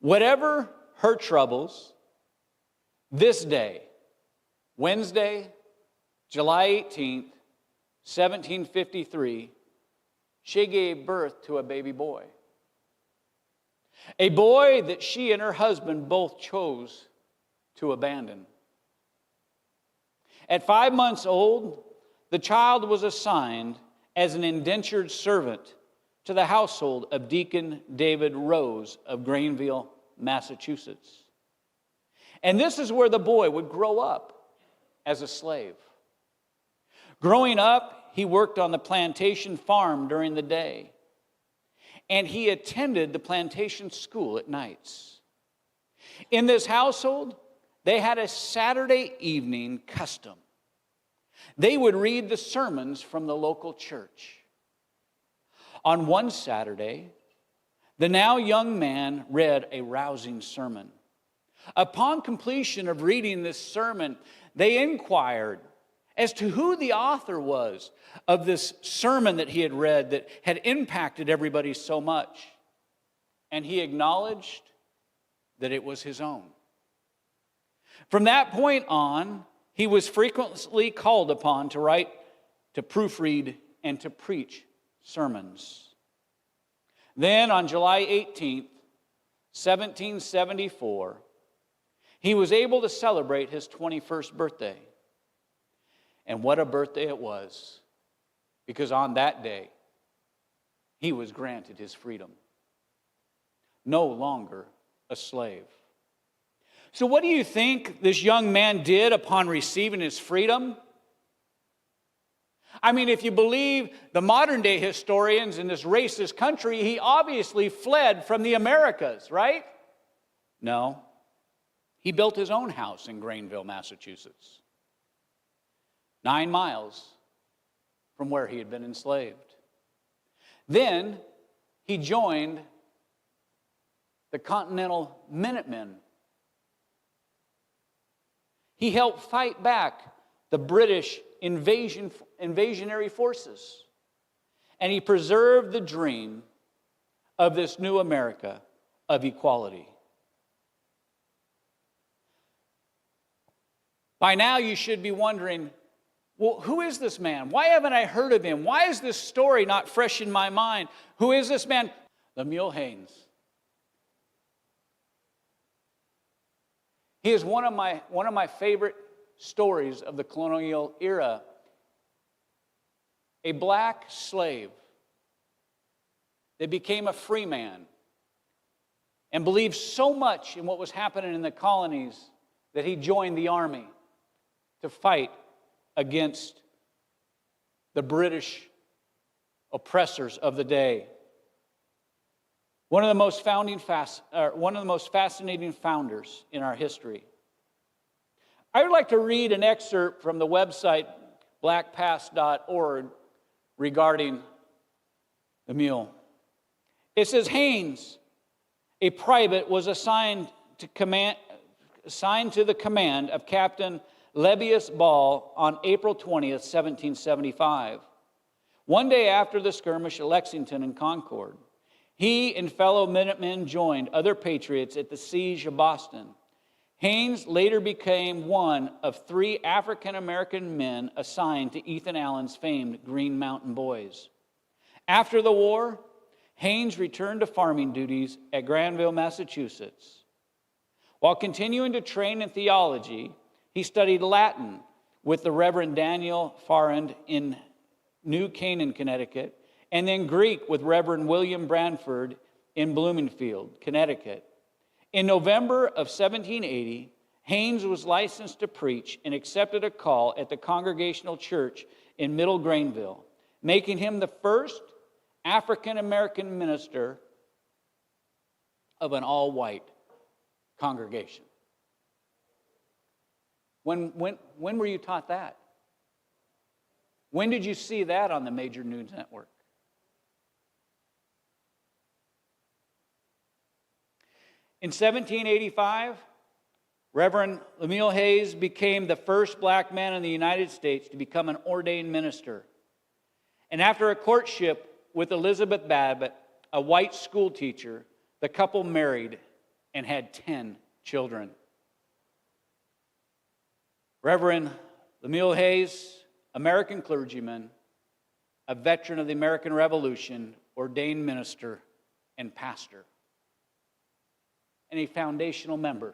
Whatever her troubles, this day, Wednesday, July 18th, 1753, she gave birth to a baby boy. A boy that she and her husband both chose to abandon. At 5 months old, the child was assigned as an indentured servant to the household of Deacon David Rose of Granville, Massachusetts. And this is where the boy would grow up as a slave. Growing up, he worked on the plantation farm during the day, and he attended the plantation school at nights. In this household, they had a Saturday evening custom. They would read the sermons from the local church. On one Saturday, the now young man read a rousing sermon. Upon completion of reading this sermon, they inquired as to who the author was of this sermon that he had read that had impacted everybody so much. And he acknowledged that it was his own. From that point on, he was frequently called upon to write, to proofread, and to preach sermons. Then on July 18th, 1774, he was able to celebrate his 21st birthday. And what a birthday it was, because on that day, he was granted his freedom. No longer a slave. So what do you think this young man did upon receiving his freedom? I mean, if you believe the modern day historians in this racist country, he obviously fled from the Americas, right? No. He built his own house in Granville, Massachusetts, 9 miles from where he had been enslaved. Then he joined the Continental Minutemen. He helped fight back the British invasionary forces. And he preserved the dream of this new America of equality. By now you should be wondering, well, who is this man? Why haven't I heard of him? Why is this story not fresh in my mind? Who is this man? Lemuel Haynes. He is one of my favorite stories of the colonial era. A black slave that became a free man and believed so much in what was happening in the colonies that he joined the army to fight against the British oppressors of the day. One of the most fascinating founders in our history. I would like to read an excerpt from the website blackpast.org regarding the mule. It says, Haynes, a private, was assigned to the command of Captain Lebbeus Ball on April 20th, 1775. One day after the skirmish at Lexington and Concord, he and fellow Minutemen joined other patriots at the siege of Boston. Haynes later became one of 3 African-American men assigned to Ethan Allen's famed Green Mountain Boys. After the war, Haynes returned to farming duties at Granville, Massachusetts. While continuing to train in theology, he studied Latin with the Reverend Daniel Farrand in New Canaan, Connecticut, and then Greek with Reverend William Branford in Bloomingfield, Connecticut. In November of 1780, Haynes was licensed to preach and accepted a call at the Congregational Church in Middle Granville, making him the first African-American minister of an all-white congregation. When were you taught that? When did you see that on the major news network? In 1785, Reverend Lemuel Haynes became the first black man in the United States to become an ordained minister. And after a courtship with Elizabeth Babbitt, a white school teacher, the couple married and had 10 children. Reverend Lemuel Hayes, American clergyman, a veteran of the American Revolution, ordained minister and pastor, and a foundational member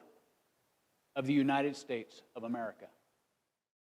of the United States of America.